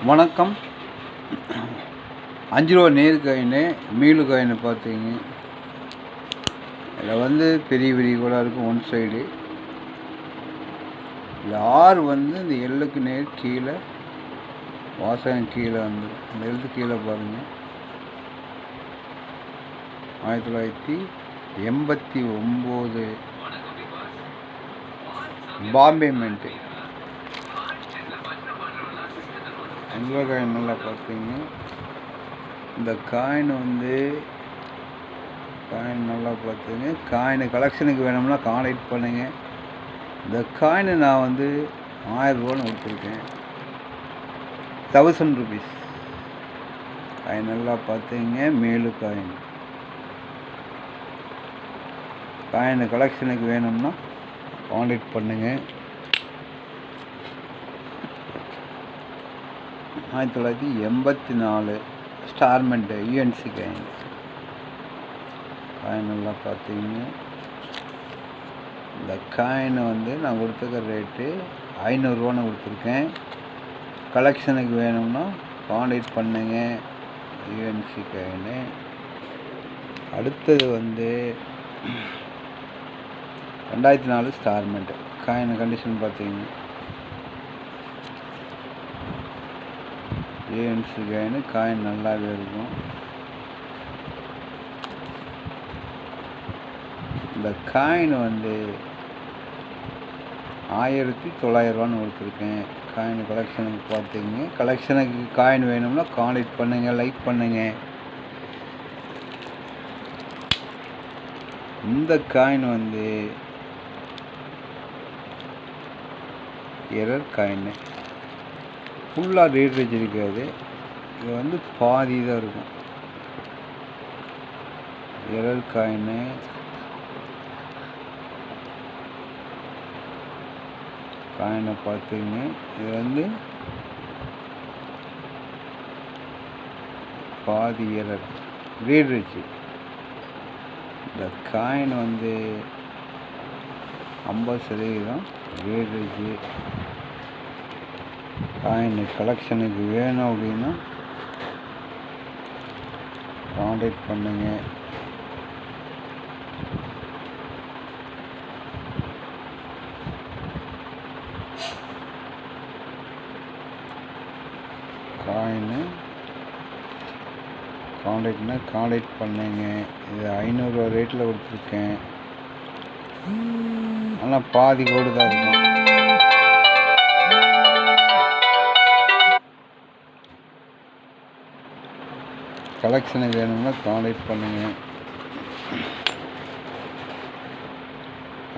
வணக்கம். 5 ரூபா நேர் காயினு, மீளு காயினு பார்த்தீங்க. இதில் வந்து பெரிய பெரிய கூட இருக்கும் ஒன் சைடு. இந்த ஆர் வந்து இந்த எல்லுக்கு நேர் கீழே வாசகம் கீழே வந்து இந்த எழுத்து கீழே பாருங்கள். 1989 பாம்பே மின்ட்டு. 5 ரூபா காயின் நல்லா பார்த்தீங்க. இந்த காயின் வந்து நல்லா பார்த்துங்க. காயின் கலெக்ஷனுக்கு வேணும்னா கான்டாக்ட் பண்ணுங்கள். இந்த காயின் நான் வந்து 1000 ரூபான்னு கொடுத்துருக்கேன். 1000 ருபீஸ். காயின் நல்லா பார்த்துங்க. மேலு காயின் கலெக்ஷனுக்கு வேணும்னா கான்டாக்ட் பண்ணுங்கள். 1984 ஸ்டார்மெண்ட்டு யூஎன்சி காயின் நல்லா பார்த்தீங்க. இந்த காயின் வந்து நான் கொடுத்துருக்க ரேட்டு 500 ரூபான்னு கொடுத்துருக்கேன். கலெக்ஷனுக்கு வேணும்னா கான்டாக்ட் பண்ணுங்க. UNC coin. அடுத்தது வந்து 2004 ஸ்டார்மெண்ட்டு காயின் கண்டிஷன் பார்த்தீங்க. யூஎன்சி காயின் நல்லாவே இருக்கும். இந்த காயின் வந்து 1900 ரூபான்னு கொடுத்துருக்கேன். காயின் கலெக்ஷனுக்கு பார்த்தீங்க. கலெக்ஷனுக்கு காயின் வேணும்னா கான்டாக்ட் பண்ணுங்கள், லைக் பண்ணுங்கள். இந்த காயின் வந்து எரர் காயின், ஃபுல்லாக ரேட் வச்சுருக்காது. இது வந்து பாதி தான் இருக்கும். எரர் காயின் காயினை பார்த்துங்க. இது வந்து பாதி எரர் ரேட் வச்சு. இந்த காயின் வந்து 50% ரேட் வச்சு. காயின் கலெக்ஷனுக்கு வேணும் அப்படின்னா கான்டாக்ட் பண்ணுங்க. காயின் கான்டாக்ட் பண்ணுங்க. இது 500 ரூபா ரேட்டில் கொடுத்துருக்கேன். ஆனால் பாதி கோடு தான் இருக்கும். கலெக்ஷனுக்கு வேணும்னா கான்டாக்ட் பண்ணுங்கள்.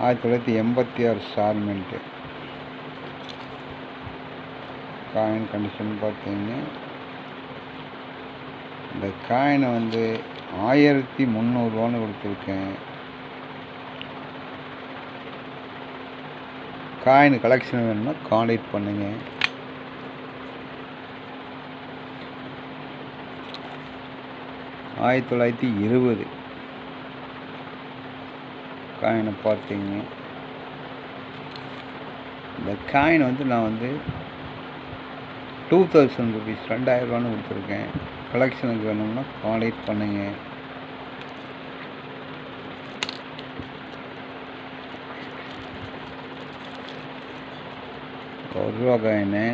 1986 ஸ்டார்மெண்ட்டு காயின் கண்டிஷன் பார்த்தீங்க. இந்த காயினை வந்து 1300 ரூபான்னு கொடுத்துருக்கேன். காயின் கலெக்ஷன் வேணும்னா கான்டாக்ட் பண்ணுங்கள். ஆயிரத்தி 1920 காயினை பார்த்தீங்க. இந்த காயின் வந்து நான் வந்து 2000 ருபீஸ் 2000 ரூபான்னு கொடுத்துருக்கேன். கலெக்ஷனுக்கு வேணும்னா கான்டாக்ட் பண்ணுங்க. ₹1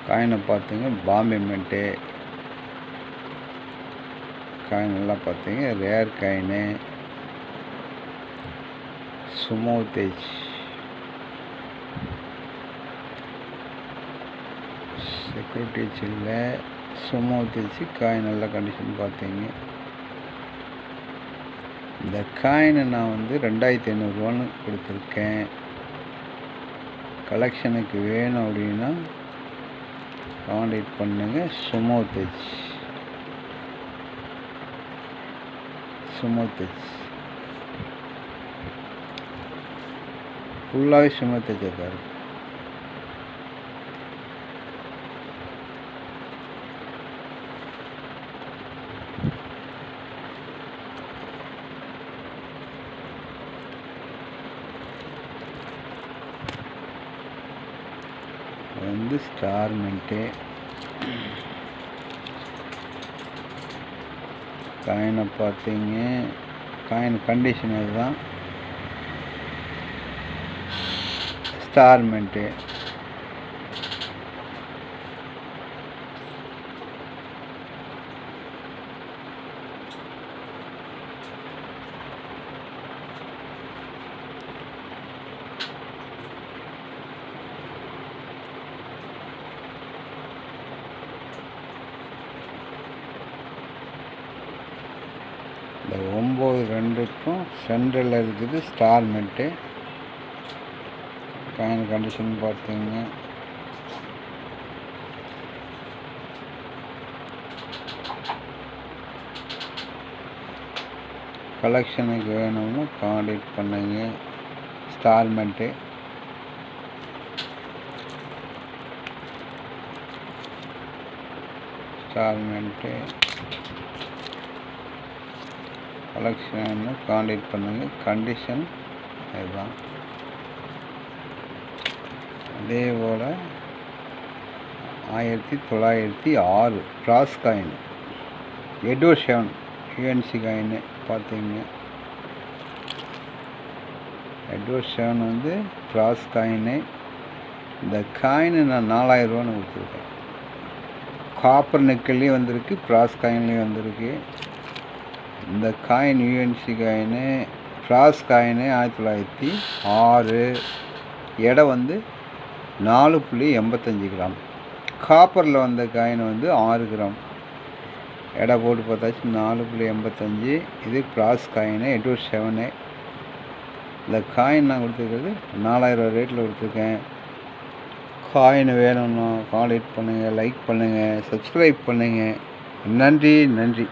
காயினை பார்த்துங்க. பாம்பே மின்ட்டு காயின் நல்லா பார்த்தீங்க. ரேர் காயின் சுமோதேஜ் செக்யூரிட்டி இல்லை. சுமோதேஜ் காயின் நல்ல கண்டிஷன் பார்த்தீங்க. இந்த காயினை நான் வந்து 2500 ரூபான்னு கொடுத்துருக்கேன். கலெக்ஷனுக்கு வேணும் அப்படின்னா கான்டாக்ட் பண்ணுங்க. சுமோதேஜ் ஃபுல்லாகவே சுமோதேஜ் தான் இருக்கும். இது வந்து ஸ்டார் மின்ட்டு. காயினை பார்த்தீங்க, காயின் கண்டிஷன் இதுதான். Star mint. இந்த 9-2க்கும் சென்ட்ரலில் இருக்குது ஸ்டார் மின்ட்டு. காயின் கண்டிஷன் பார்த்தீங்க. கலெக்ஷனுக்கு வேணும்னா காண்டாக்ட் பண்ணுங்க. Star mint. Star mint collection contact பண்ணுங்கள். கண்டிஷன் இதுதான். அதே போல் 1906 பிராஸ் coin Edward shaven UNC coin பார்த்தீங்க. எட்வர்ட் ஷெவன் வந்து பிராஸ் காயின். இந்த காயின் நான் 4000 ரூபான்னு கொடுத்துருக்கேன். காப்பர் நிக்கல்லையும் வந்திருக்கு, பிராஸ் காயின்லேயும் வந்திருக்கு. இந்த காயின் யூஎன்சி காயின் பிராஸ் காயின் 1906. எடை வந்து 4.85 கிராம். காப்பரில் வந்த காயின் வந்து 6 கிராம். எடை போட்டு பார்த்தாச்சு 4.85. இது பிராஸ் காயின் எட்வர்ட் ஷெவனு. இந்த காயின் நான் கொடுத்துருக்கிறது 4000 ரேட்டில் கொடுத்துருக்கேன். காயின் வேணும்னா காண்டாக்ட் பண்ணுங்கள், லைக் பண்ணுங்கள், சப்ஸ்கிரைப் பண்ணுங்கள். நன்றி.